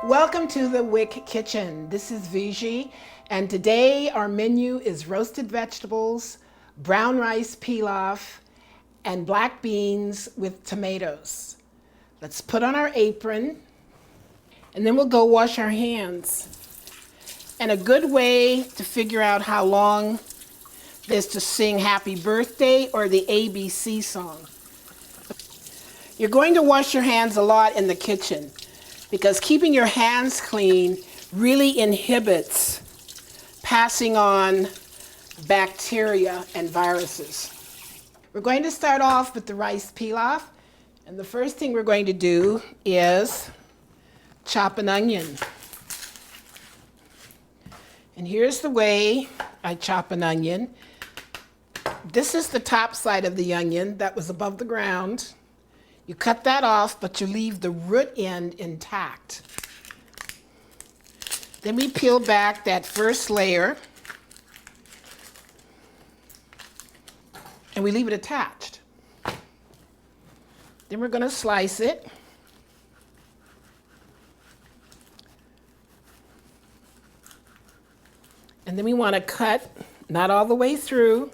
Welcome to the WIC Kitchen. This is Viji, and today our menu is roasted vegetables, brown rice pilaf, and black beans with tomatoes. Let's put on our apron, and then we'll go wash our hands. And a good way to figure out how long is to sing Happy Birthday or the ABC song. You're going to wash your hands a lot in the kitchen, because keeping your hands clean really inhibits passing on bacteria and viruses. We're going to start off with the rice pilaf, and the first thing we're going to do is chop an onion. And here's the way I chop an onion. This is the top side of the onion that was above the ground. You cut that off, but you leave the root end intact. Then we peel back that first layer, and we leave it attached. Then we're going to slice it. And then we want to cut, not all the way through,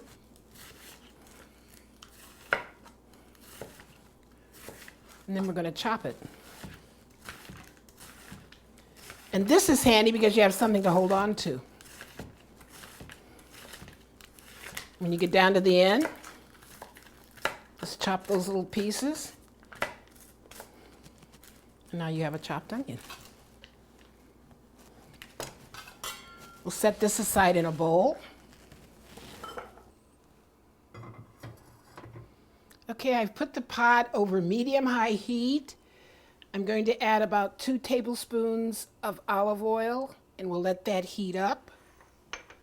and then we're going to chop it. And this is handy because you have something to hold on to. When you get down to the end, just chop those little pieces. And now you have a chopped onion. We'll set this aside in a bowl. Okay, I've put the pot over medium-high heat. I'm going to add about 2 tablespoons of olive oil, and we'll let that heat up.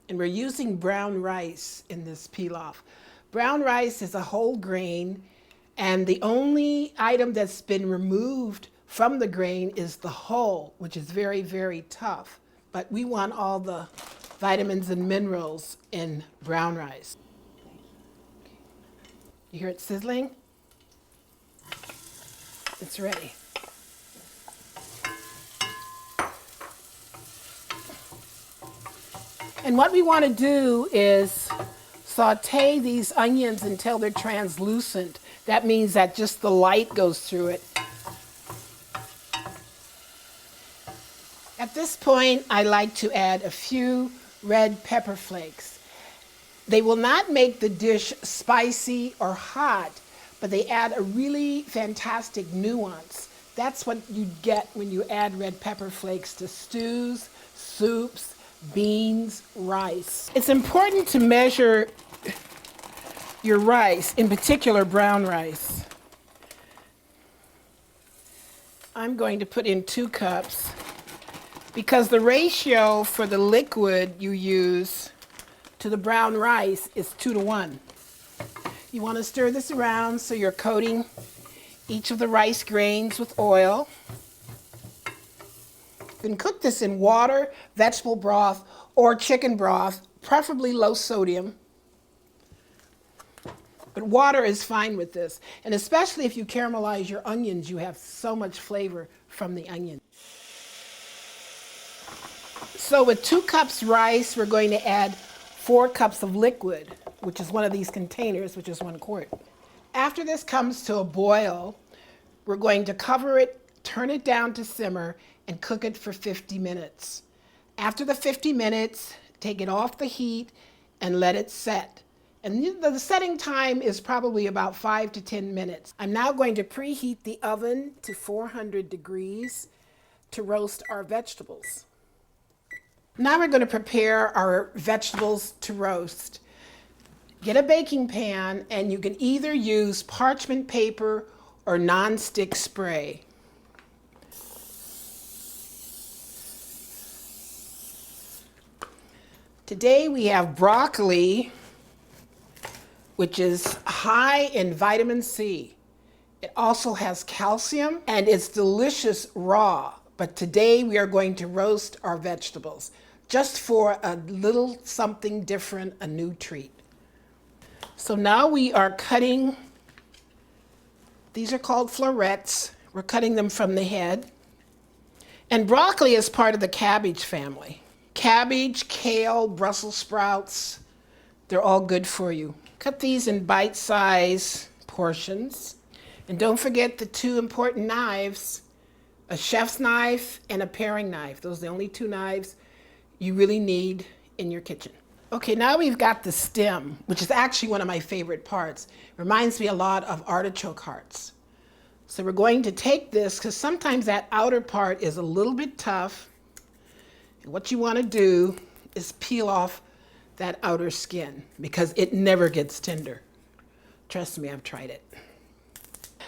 And we're using brown rice in this pilaf. Brown rice is a whole grain, and the only item that's been removed from the grain is the hull, which is very, very tough. But we want all the vitamins and minerals in brown rice. You hear it sizzling? It's ready. And what we want to do is saute these onions until they're translucent. That means that just the light goes through it. At this point, I like to add a few red pepper flakes. They will not make the dish spicy or hot, but they add a really fantastic nuance. That's what you get when you add red pepper flakes to stews, soups, beans, rice. It's important to measure your rice, in particular brown rice. I'm going to put in 2 cups because the ratio for the liquid you use to the brown rice is 2 to 1. You want to stir this around so you're coating each of the rice grains with oil. You can cook this in water, vegetable broth, or chicken broth, preferably low sodium. But water is fine with this. And especially if you caramelize your onions, you have so much flavor from the onion. So with 2 cups rice, we're going to add 4 cups of liquid, which is one of these containers, which is 1 quart. After this comes to a boil, we're going to cover it, turn it down to simmer, and cook it for 50 minutes. After the 50 minutes, take it off the heat and let it set. And the setting time is probably about 5 to 10 minutes. I'm now going to preheat the oven to 400 degrees to roast our vegetables. Now we're going to prepare our vegetables to roast. Get a baking pan, and you can either use parchment paper or non-stick spray. Today we have broccoli, which is high in vitamin C. It also has calcium, and it's delicious raw. But today we are going to roast our vegetables, just for a little something different, a new treat. So now we are cutting, these are called florets. We're cutting them from the head. And broccoli is part of the cabbage family. Cabbage, kale, Brussels sprouts, they're all good for you. Cut these in bite-sized portions. And don't forget the two important knives, a chef's knife and a paring knife. Those are the only two knives you really need in your kitchen. Okay, now we've got the stem, which is actually one of my favorite parts. Reminds me a lot of artichoke hearts. So we're going to take this, because sometimes that outer part is a little bit tough. And what you want to do is peel off that outer skin, because it never gets tender. Trust me, I've tried it.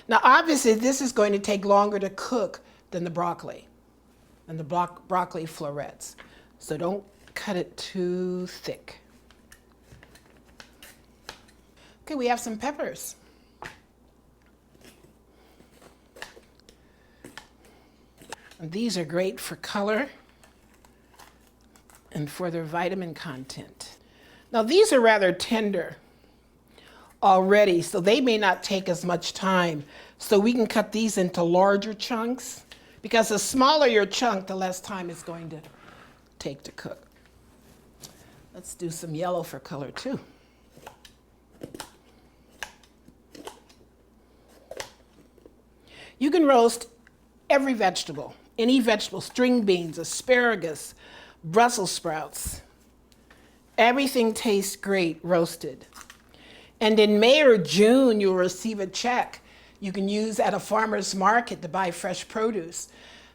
Now obviously this is going to take longer to cook than the broccoli, broccoli florets. So don't cut it too thick. Okay, we have some peppers. And these are great for color and for their vitamin content. Now these are rather tender already, so they may not take as much time. So we can cut these into larger chunks, because the smaller your chunk, the less time it's going to take to cook. Let's do some yellow for color too. You can roast every vegetable, any vegetable, string beans, asparagus, Brussels sprouts. Everything tastes great roasted. And in May or June, you'll receive a check you can use at a farmer's market to buy fresh produce.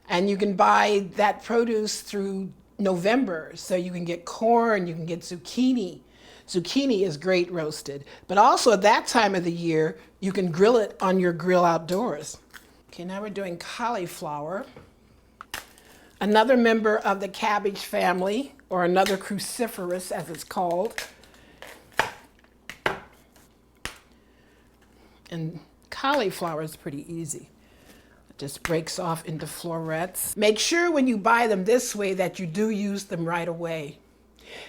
And you can buy that produce through November. So you can get corn, you can get zucchini. Zucchini is great roasted. But also at that time of the year, you can grill it on your grill outdoors. Okay, now we're doing cauliflower. Another member of the cabbage family, or another cruciferous as it's called. And cauliflower is pretty easy. It just breaks off into florets. Make sure when you buy them this way that you do use them right away.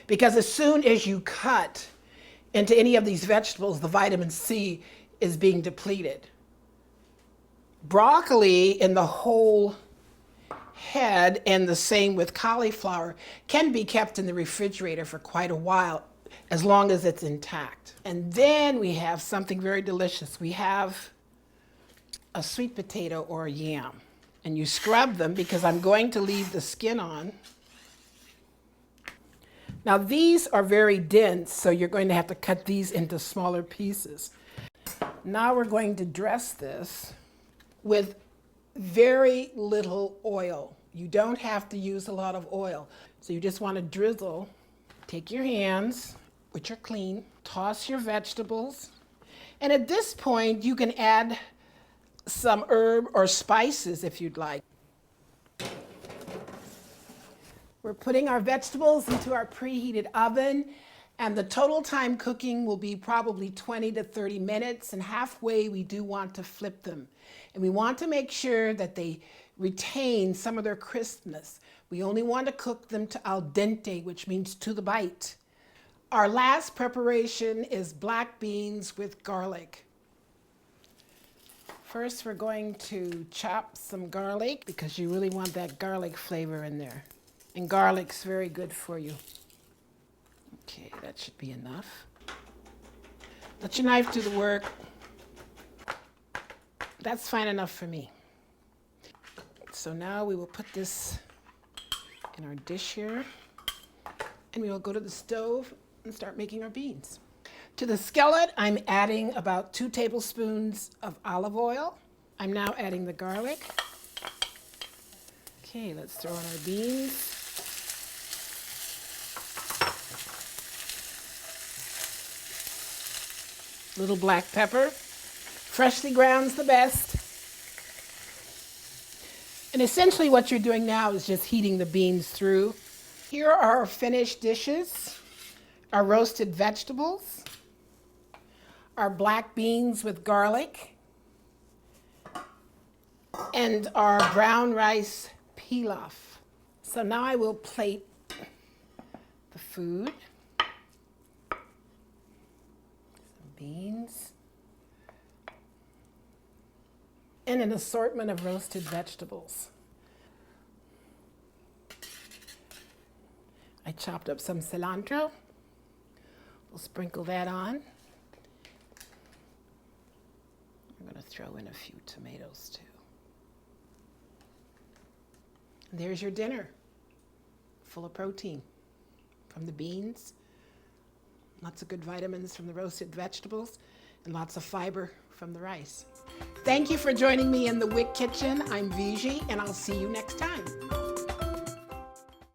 Because as soon as you cut into any of these vegetables, the vitamin C is being depleted. Broccoli in the whole head, and the same with cauliflower, can be kept in the refrigerator for quite a while, as long as it's intact. And then we have something very delicious. We have a sweet potato or a yam. And you scrub them, because I'm going to leave the skin on. Now these are very dense, so you're going to have to cut these into smaller pieces. Now we're going to dress this with very little oil. You don't have to use a lot of oil. So you just want to drizzle. Take your hands, which are clean, toss your vegetables. And at this point, you can add some herb or spices if you'd like. We're putting our vegetables into our preheated oven, and the total time cooking will be probably 20 to 30 minutes, and halfway we do want to flip them. And we want to make sure that they retain some of their crispness. We only want to cook them to al dente, which means to the bite. Our last preparation is black beans with garlic. First, we're going to chop some garlic, because you really want that garlic flavor in there. And garlic's very good for you. Okay, that should be enough. Let your knife do the work. That's fine enough for me. So now we will put this in our dish here, and we will go to the stove and start making our beans. To the skillet, I'm adding about 2 tablespoons of olive oil. I'm now adding the garlic. Okay, let's throw in our beans. Little black pepper. Freshly ground's the best. And essentially what you're doing now is just heating the beans through. Here are our finished dishes. Our roasted vegetables. Our black beans with garlic. And our brown rice pilaf. So now I will plate the food. Beans, and an assortment of roasted vegetables. I chopped up some cilantro. We'll sprinkle that on. I'm going to throw in a few tomatoes too. And there's your dinner, full of protein from the beans, lots of good vitamins from the roasted vegetables, and lots of fiber from the rice. Thank you for joining me in the WIC kitchen. I'm Viji, and I'll see you next time.